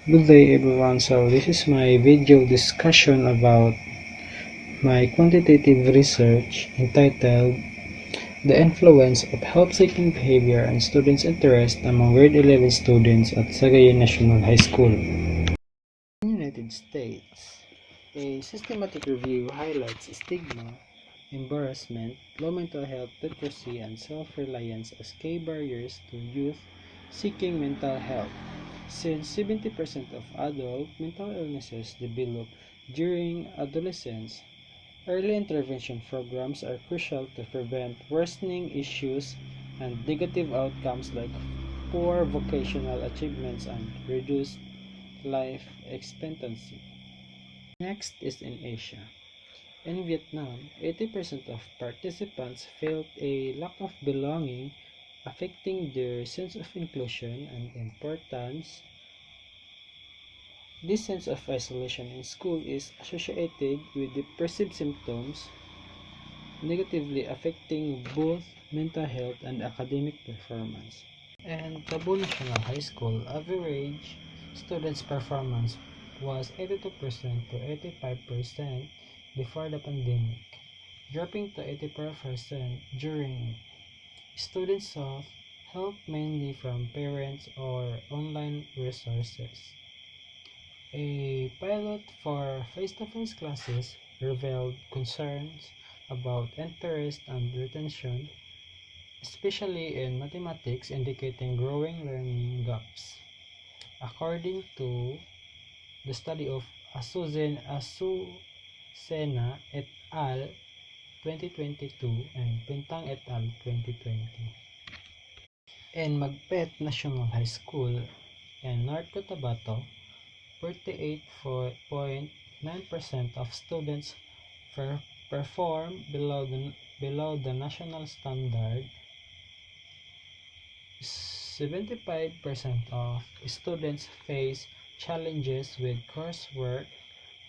Good day everyone, so this is my video discussion about my quantitative research entitled The Influence of Help-Seeking Behavior and Students' Interest Among Grade 11 Students at Sagayan National High School. In the United States, a systematic review highlights stigma, embarrassment, low mental health literacy, and self-reliance as key barriers to youth seeking mental health. Since 70% of adult mental illnesses develop during adolescence, early intervention programs are crucial to prevent worsening issues and negative outcomes like poor vocational achievements and reduced life expectancy. Next is in Asia. In Vietnam, 80% of participants felt a lack of belonging, affecting their sense of inclusion and importance. This sense of isolation in school is associated with depressive symptoms, negatively affecting both mental health and academic performance. And Taboo National High School average students' performance was 82% to 85% before the pandemic, dropping to 84% during it. Students sought help mainly from parents or online resources. A pilot for face-to-face classes revealed concerns about interest and retention, especially in mathematics, indicating growing learning gaps. According to the study of Azucena et al. 2022 and Pintang et al. 2020. In Magpet National High School in North Cotabato, 48.9% of students perform below the national standard. 75% of students face challenges with coursework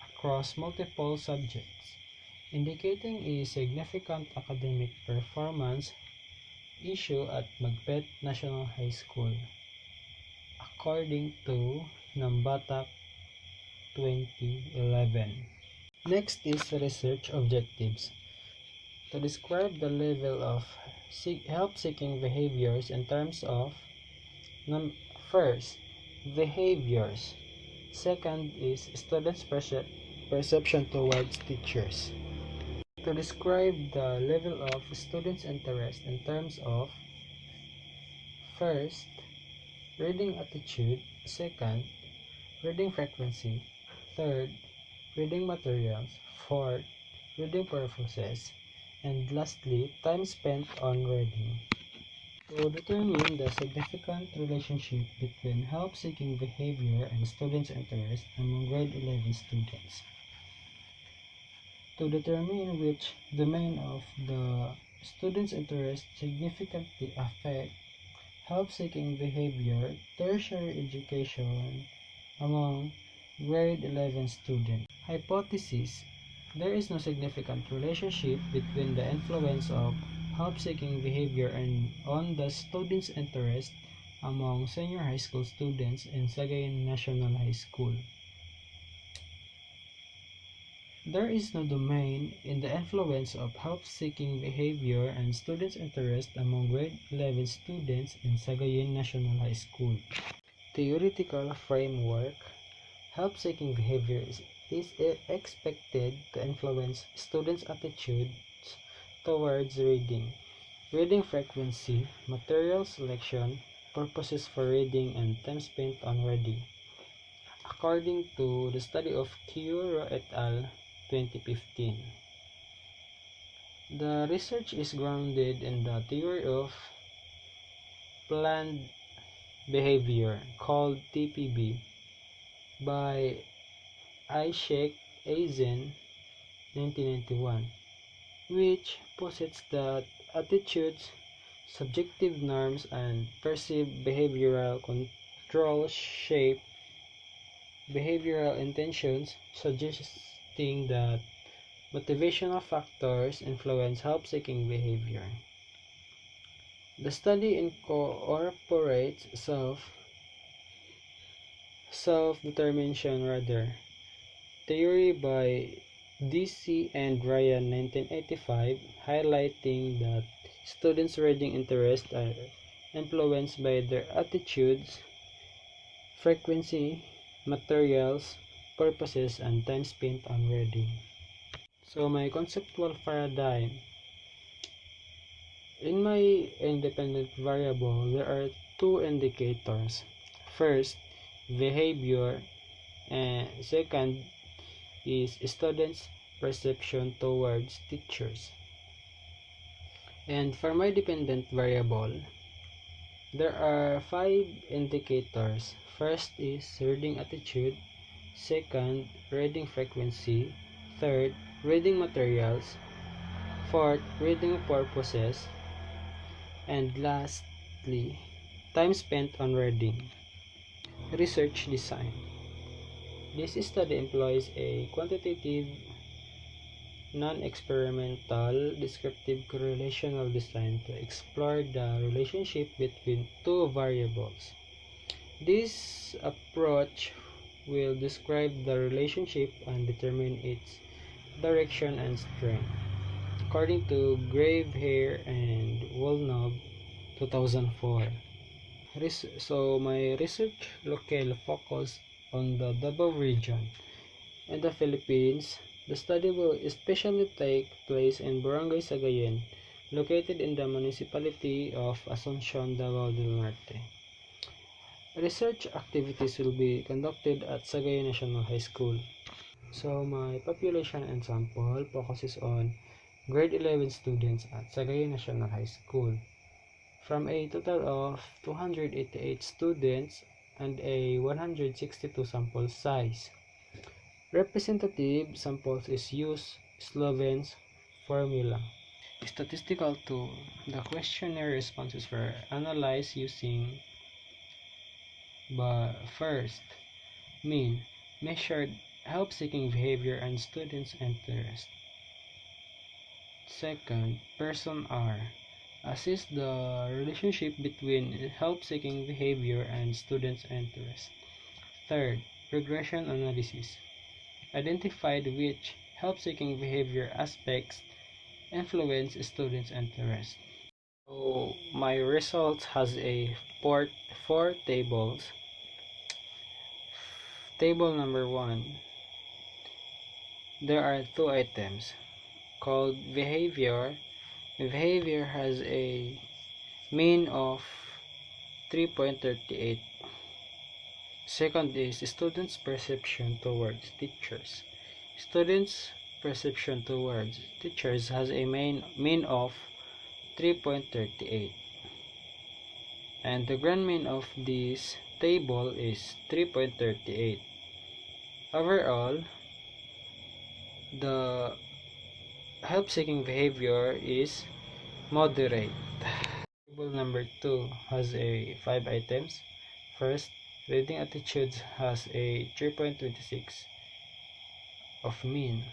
across multiple subjects, indicating a significant academic performance issue at Magpet National High School, according to Nambatak 2011. Next is research objectives. To describe the level of help-seeking behaviors in terms of first, behaviors. Second is students' perception towards teachers. To describe the level of students' interest in terms of first, reading attitude. Second, reading frequency. Third, reading materials. Fourth, reading purposes. And lastly, time spent on reading. To determine the significant relationship between help-seeking behavior and students' interest among grade 11 students. To determine which domain of the student's interest significantly affect help-seeking behavior, tertiary education among grade 11 students. Hypothesis: there is no significant relationship between the influence of help-seeking behavior and on the student's interest among senior high school students in Sagayan National High School. There is no domain in the influence of help-seeking behavior and students' interest among grade 11 students in Sagayan National High School. Theoretical framework: help-seeking behavior is expected to influence students' attitudes towards reading, reading frequency, material selection, purposes for reading, and time spent on reading, according to the study of Kuro et al. 2015. The research is grounded in the theory of planned behavior, called TPB, by Ishaq Eisen 1991, which posits that attitudes, subjective norms, and perceived behavioral control shape behavioral intentions, suggesting that motivational factors influence help-seeking behavior. The study incorporates self-determination rather. Theory by DC and Ryan 1985 highlighting that students' reading interests are influenced by their attitudes, frequency, materials, purposes, and time spent on reading. So my conceptual paradigm. In my independent variable, there are two indicators. First, behavior, and second is students' perception towards teachers. And for my dependent variable, there are five indicators. First is reading attitude, second, reading frequency, third, reading materials, fourth, reading purposes, and lastly, time spent on reading. Research design. This study employs a quantitative, non-experimental, descriptive correlational design to explore the relationship between two variables. This approach will describe the relationship and determine its direction and strength. According to Gravehair and Wolnob, 2004. So my research locale focused on the Davao region. In the Philippines, the study will especially take place in Barangay Sagayen, located in the municipality of Asuncion, Davao del Norte. Research activities will be conducted at Sagayen National High School. So my population and sample focuses on grade 11 students at Sagayen National High School. From a total of 288 students and a 162 sample size. Representative samples is used Sloven's formula. Statistical tool. The questionnaire responses were analyzed using first, mean, measured help-seeking behavior and students' interest. Second, person R. Assess the relationship between help-seeking behavior and students' interest. Third, regression analysis. Identified which help-seeking behavior aspects influence students' interest. So my results has a four tables. Table number 1. There are two items called behavior. Behavior has a mean of 3.38. Second is students' perception towards teachers. Students' perception towards teachers has a mean of 3.38. And the grand mean of this table is 3.38. Overall, the help-seeking behavior is moderate. Table number 2 has a 5 items. First, reading attitudes has a 3.26 of mean.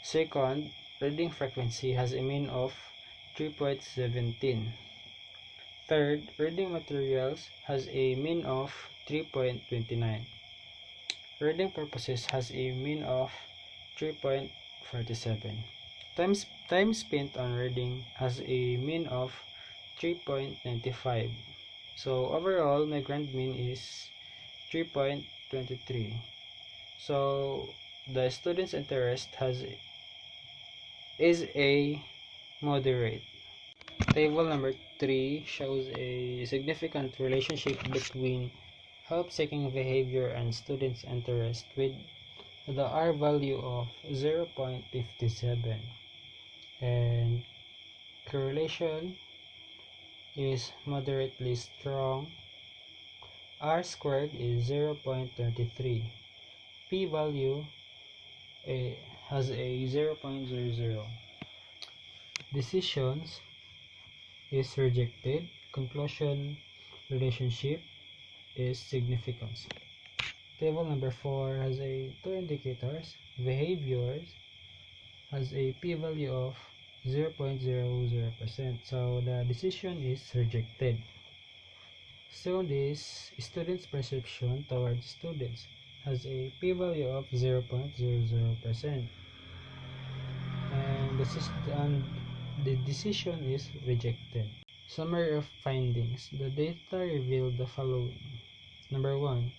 Second, reading frequency has a mean of 3.17. Third, reading materials has a mean of 3.29. Reading purposes has a mean of 3.47. Time spent on reading has a mean of 3.95. So overall, my grand mean is 3.23. So the student's interest is a moderate. Table number 3 shows a significant relationship between help-seeking behavior and students' interest with the R value of 0.57 and correlation is moderately strong. R squared is 0.33. P value has a 0.00. Decisions is rejected. Conclusion relationship is significance. Table number 4 has two indicators. Behaviors has a p-value of 0.00%, so the decision is rejected. So this student's perception towards students has a p-value of 0.00%, and the decision is rejected. Summary of findings. The data revealed the following. Number 1.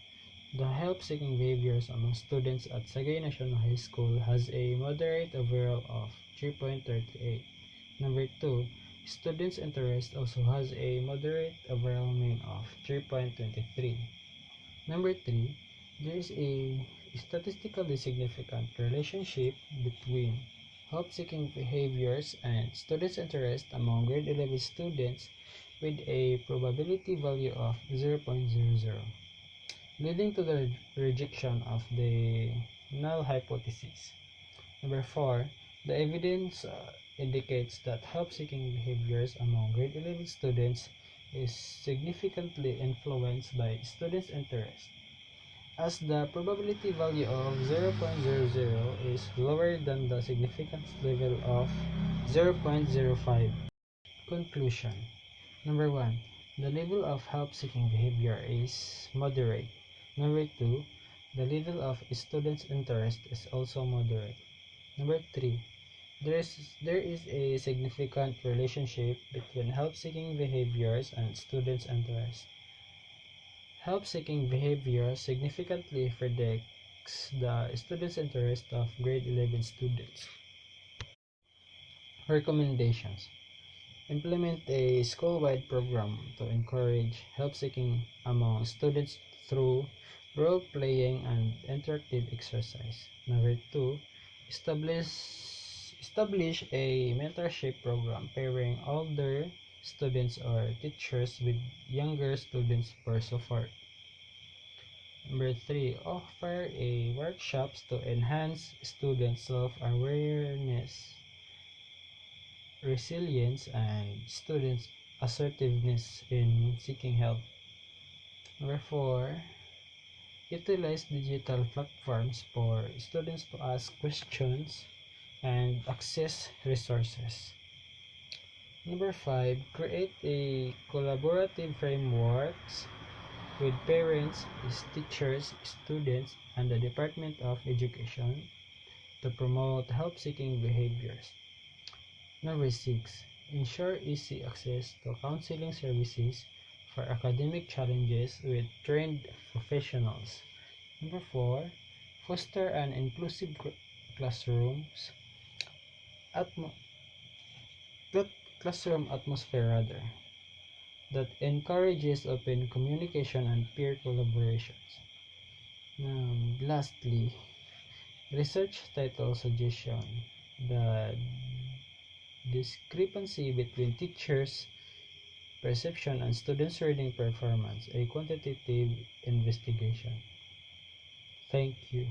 The help-seeking behaviors among students at Sagay National High School has a moderate overall of 3.38. Number 2. Students' interest also has a moderate overall mean of 3.23. Number 3. There is a statistically significant relationship between help-seeking behaviors and students' interest among grade 11 students with a probability value of 0.00, leading to the rejection of the null hypothesis. Number 4. The evidence indicates that help-seeking behaviors among grade 11 students is significantly influenced by students' interest, as the probability value of 0.00 is lower than the significance level of 0.05. Conclusion. Number 1. The level of help-seeking behavior is moderate. Number 2. The level of students' interest is also moderate. Number 3. There is a significant relationship between help-seeking behaviors and students' interest. Help-seeking behavior significantly predicts the students' interest of grade 11 students. Recommendations. Implement a school-wide program to encourage help-seeking among students through role-playing and interactive exercise. Number 2. Establish a mentorship program pairing older students or teachers with younger students for support. Number 3. Offer a workshops to enhance students' self-awareness, resilience, and students' assertiveness in seeking help. Number 4. Utilize digital platforms for students to ask questions and access resources. Number 5. Create a collaborative frameworks with parents, teachers, students, and the Department of Education to promote help-seeking behaviors. Number 6. Ensure easy access to counseling services for academic challenges with trained professionals. Number 4. Foster an inclusive atmo classroom atmosphere that encourages open communication and peer collaborations. Lastly, research title suggestion: the discrepancy between teachers' perception and students' reading performance, a quantitative investigation. Thank you.